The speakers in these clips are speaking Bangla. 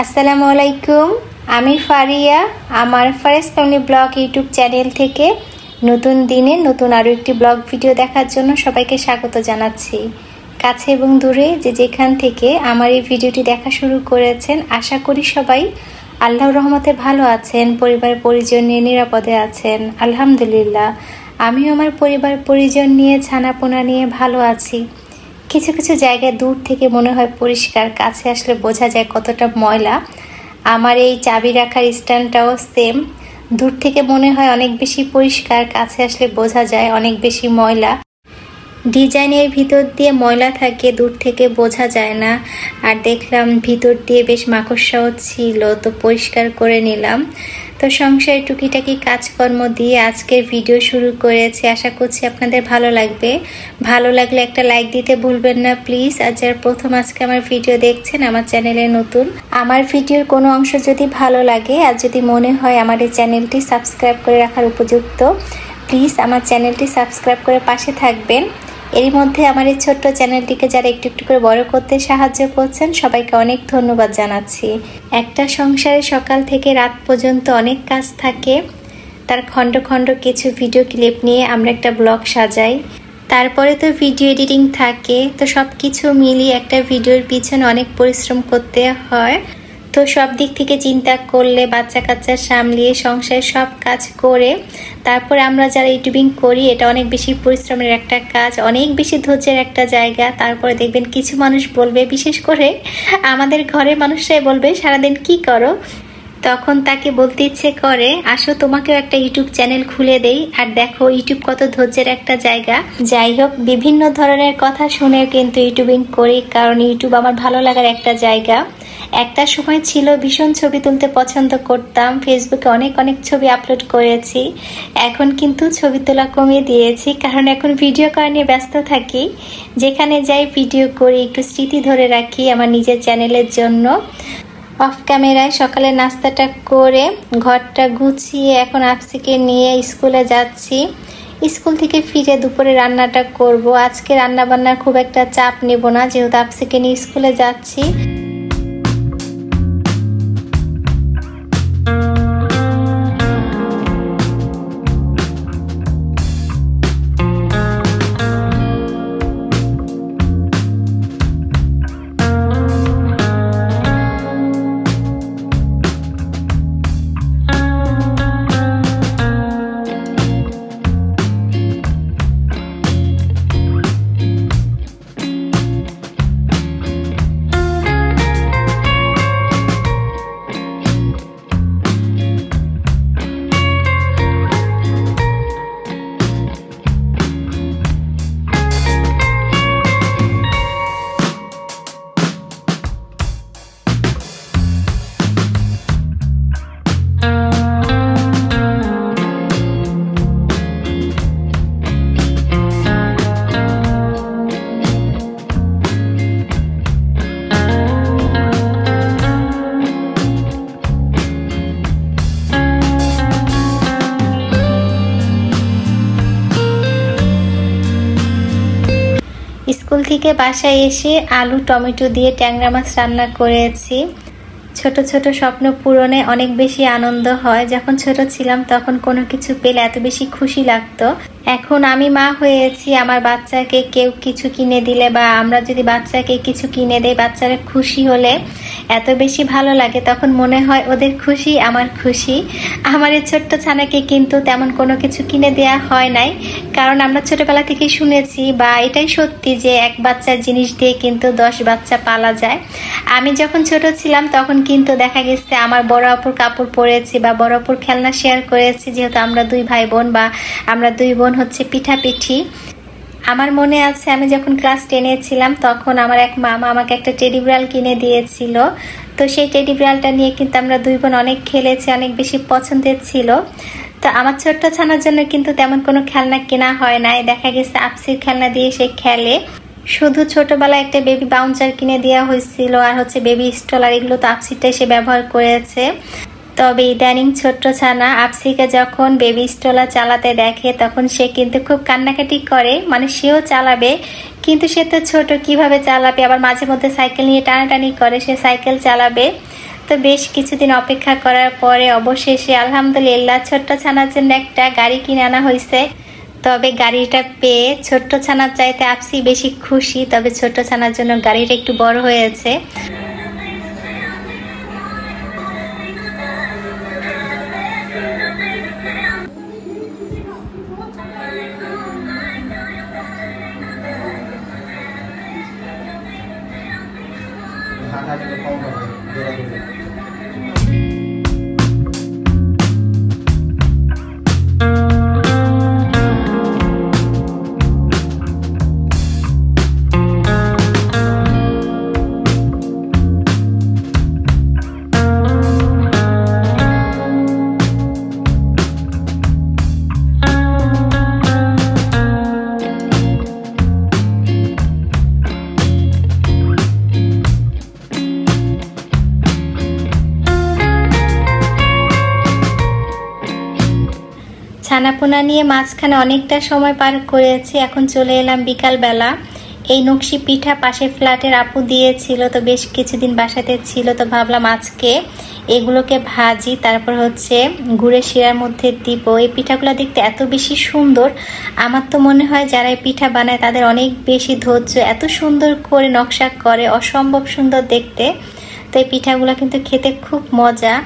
আসসালামু আলাইকুম। আমি ফারিয়া আমার ফারেস ফ্যামিলি ব্লগ ইউটিউব চ্যানেল থেকে নতুন দিনে নতুন আরও একটি ব্লগ ভিডিও দেখার জন্য সবাইকে স্বাগত জানাচ্ছি। কাছে এবং দূরে যে যেখান থেকে আমার এই ভিডিওটি দেখা শুরু করেছেন, আশা করি সবাই আল্লাহর রহমতে ভালো আছেন, পরিবার পরিজন নিয়ে নিরাপদে আছেন। আলহামদুলিল্লাহ, আমিও আমার পরিবার পরিজন নিয়ে ছানাপোনা নিয়ে ভালো আছি। কিছু কিছু জায়গায় দূর থেকে মনে হয় পরিষ্কার, কাছে আসলে বোঝা যায় কতটা ময়লা। আমার এই চাবি রাখার স্ট্যান্ডটাও সেম, দূর থেকে মনে হয় অনেক বেশি পরিষ্কার, কাছে আসলে বোঝা যায় অনেক বেশি ময়লা। ডিজাইনের ভিতর দিয়ে ময়লা থাকে, দূর থেকে বোঝা যায় না। আর দেখলাম ভিতর দিয়ে বেশ মাকড়সাও ছিল, তো পরিষ্কার করে নিলাম। তো সংসারের টুকিটাকি কাজকর্ম দিয়ে আজকের ভিডিও শুরু করেছি। আশা করছি আপনাদের ভালো লাগবে। ভালো লাগলে একটা লাইক দিতে ভুলবেন না প্লিজ। আর যারা প্রথম আজকে আমার ভিডিও দেখছেন, আমার চ্যানেলে নতুন, আমার ভিডিওর কোনো অংশ যদি ভালো লাগে আর যদি মনে হয় আমার এই চ্যানেলটি সাবস্ক্রাইব করে রাখার উপযুক্ত, প্লিজ আমার চ্যানেলটি সাবস্ক্রাইব করে পাশে থাকবেন। এরই মধ্যে আমার এই ছোট্ট চ্যানেলটিকে যারা একটু একটু করে বড় করতে সাহায্য করছেন, সবাইকে অনেক ধন্যবাদ জানাচ্ছি। একটা সংসারে সকাল থেকে রাত পর্যন্ত অনেক কাজ থাকে, তার খণ্ড খণ্ড কিছু ভিডিও ক্লিপ নিয়ে আমরা একটা ব্লগ সাজাই। তারপরে তো ভিডিও এডিটিং থাকে, তো সব কিছু মিলিয়ে একটা ভিডিওর পিছনে অনেক পরিশ্রম করতে হয়। তো সব দিক থেকে চিন্তা করলে, বাচ্চা কাচ্চা সামলিয়ে সংসারের সব কাজ করে তারপরে আমরা যারা ইউটিউবিং করি, এটা অনেক বেশি পরিশ্রমের একটা কাজ, অনেক বেশি ধৈর্যের একটা জায়গা। তারপরে দেখবেন কিছু মানুষ বলবে, বিশেষ করে আমাদের ঘরের মানুষরাই বলবে, সারাদিন কি করো? তখন তাকে বলতে ইচ্ছে করে, আসো তোমাকেও একটা ইউটিউব চ্যানেল খুলে দেই, আর দেখো ইউটিউব কত ধৈর্যের একটা জায়গা। যাই হোক, বিভিন্ন ধরনের কথা শুনে কিন্তু ইউটিউবিং করি, কারণ ইউটিউব আমার ভালো লাগার একটা জায়গা। একটা সময় ছিল ভীষণ ছবি তুলতে পছন্দ করতাম, ফেসবুকে অনেক অনেক ছবি আপলোড করেছি। এখন কিন্তু ছবি তোলা কমিয়ে দিয়েছি, কারণ এখন ভিডিও করা নিয়ে ব্যস্ত থাকি। যেখানে যাই ভিডিও করি, একটু স্মৃতি ধরে রাখি আমার নিজের চ্যানেলের জন্য। অফ ক্যামেরায় সকালে নাস্তাটা করে ঘরটা গুছিয়ে এখন আফসিকে নিয়ে স্কুলে যাচ্ছি। স্কুল থেকে ফিরে দুপুরে রান্নাটা করব। আজকে রান্না বান্নার খুব একটা চাপ নেব না, যেহেতু আফসিকে নিয়ে স্কুলে যাচ্ছি। স্কুল থেকে বাসায় এসে আলু টমেটো দিয়ে ট্যাংরা মাছ রান্না করেছি। ছোট ছোট স্বপ্ন পূরণে অনেক বেশি আনন্দ হয়। যখন ছোট ছিলাম তখন কোনো কিছু পেলে এত বেশি খুশি লাগতো। এখন আমি মা হয়েছি, আমার বাচ্চাকে কেউ কিছু কিনে দিলে বা আমরা যদি বাচ্চাকে কিছু কিনে দেই, বাচ্চারা খুশি হলে এত বেশি ভালো লাগে, তখন মনে হয় ওদের খুশি আমার খুশি। আমার এই ছোট্ট ছানাকে কিন্তু তেমন কোনো কিছু কিনে দেওয়া হয় নাই, কারণ আমরা ছোটবেলা থেকে শুনেছি বা এটাই সত্যি যে এক বাচ্চার জিনিস দিয়ে কিন্তু 10 বাচ্চা পালা যায়। আমি যখন ছোট ছিলাম তখন কিন্তু দেখা গেছে আমার বড় আপুর কাপড় পরেছি বা বড় আপুর খেলনা শেয়ার করেছি, যেহেতু আমরা 2 ভাই বোন বা আমরা 2 বোন হচ্ছে পিঠাপিঠি। আমার মনে আছে আমি যখন ক্লাস 10-এ ছিলাম তখন আমার এক মামা আমাকে একটা টেডি বিড়াল কিনে দিয়েছিল। তো সেই টেডি বিড়ালটা নিয়ে কিন্তু আমরা 2 বোন অনেক খেলেছি, অনেক বেশি পছন্দের ছিল। তো আমার ছোট্ট ছানার জন্য কিন্তু তেমন কোনো খেলনা কেনা হয় নাই, দেখা গেছে আফসির খেলনা দিয়ে সে খেলে। শুধু ছোটবেলায় একটা বেবি বাউন্সার কিনে দেওয়া হয়েছিল, আর হচ্ছে বেবি স্টলার, এগুলো তো আফসিরটাই সে ব্যবহার করেছে। তবে ইদানিং ছোট্ট ছানা আপসিকে যখন বেবি স্ট্রলার চালাতে দেখে তখন সে কিন্তু খুব কান্নাকাটি করে, মানে সেও চালাবে কিন্তু সে তো ছোট, কিভাবে চালাবে, আবার মাঝে মধ্যে সাইকেল নিয়ে টানাটানি করে, সে সাইকেল চালাবে। তো বেশ কিছুদিন অপেক্ষা করার পরে অবশেষে আলহামদুলিল্লাহ ছোট্ট ছানার জন্য একটা গাড়ি কিনে আনা হয়েছে। তবে গাড়িটা পেয়ে ছোট্ট ছানার চাইতে আপসি বেশি খুশি। তবে ছোট্ট ছানার জন্য গাড়িটা একটু বড় হয়েছে। ছানাপোনা নিয়ে মাঝখানে অনেকটা সময় পার করেছি। এখন চলে এলাম বিকালবেলা। এই নকশি পিঠা পাশের ফ্ল্যাটের আপু দিয়েছিল, তো বেশ কিছুদিন বাসাতে ছিল, তো ভাবলাম আজকে এগুলোকে ভাজি, তারপর হচ্ছে গুড়ের শিরার মধ্যে দিব। এই পিঠাগুলো দেখতে এত বেশি সুন্দর। আমার তো মনে হয় যারা এই পিঠা বানায় তাদের অনেক বেশি ধৈর্য, এত সুন্দর করে নকশা করে, অসম্ভব সুন্দর দেখতে। তো এই পিঠাগুলো কিন্তু খেতে খুব মজা।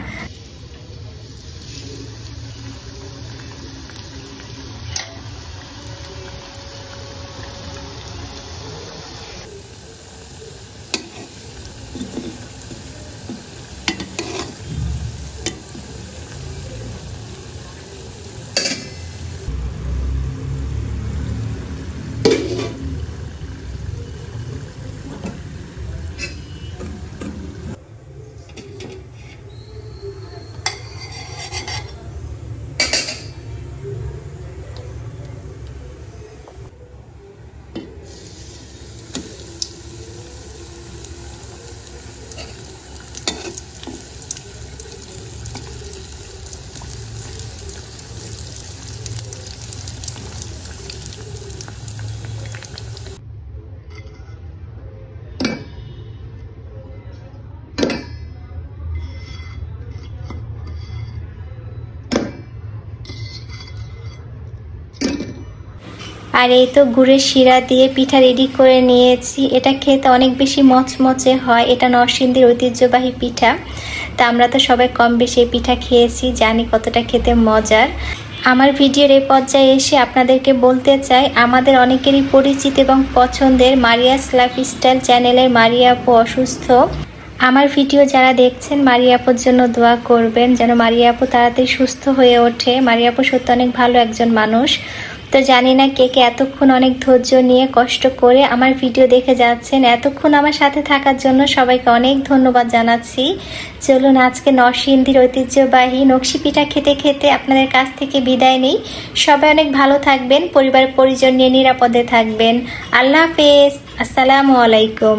আর এই তো গুড়ের শিরা দিয়ে পিঠা রেডি করে নিয়েছি। এটা খেতে অনেক বেশি মচমচে হয়। এটা নরসিংদীর ঐতিহ্যবাহী পিঠা। তা আমরা তো সবাই কম বেশি এই পিঠা খেয়েছি, জানি কতটা খেতে মজার। আমার ভিডিওর এই পর্যায়ে এসে আপনাদেরকে বলতে চাই, আমাদের অনেকেরই পরিচিত এবং পছন্দের মারিয়াস লাইফস্টাইল চ্যানেলের মারিয়া আপু অসুস্থ। আমার ভিডিও যারা দেখছেন মারিয়া আপুর জন্য দোয়া করবেন, যেন মারিয়া আপু তাড়াতাড়ি সুস্থ হয়ে ওঠে। মারিয়া আপু সত্যি অনেক ভালো একজন মানুষ। তো জানি না কে কে এতক্ষণ অনেক ধৈর্য নিয়ে কষ্ট করে আমার ভিডিও দেখে যাচ্ছেন। এতক্ষণ আমার সাথে থাকার জন্য সবাইকে অনেক ধন্যবাদ জানাচ্ছি। চলুন আজকে নরসিংদীর ঐতিহ্যবাহী নকশি পিঠা খেতে খেতে আপনাদের কাছ থেকে বিদায় নেই। সবাই অনেক ভালো থাকবেন, পরিবার পরিজন নিয়ে নিরাপদে থাকবেন। আল্লাহ হাফেজ, আসসালামু আলাইকুম।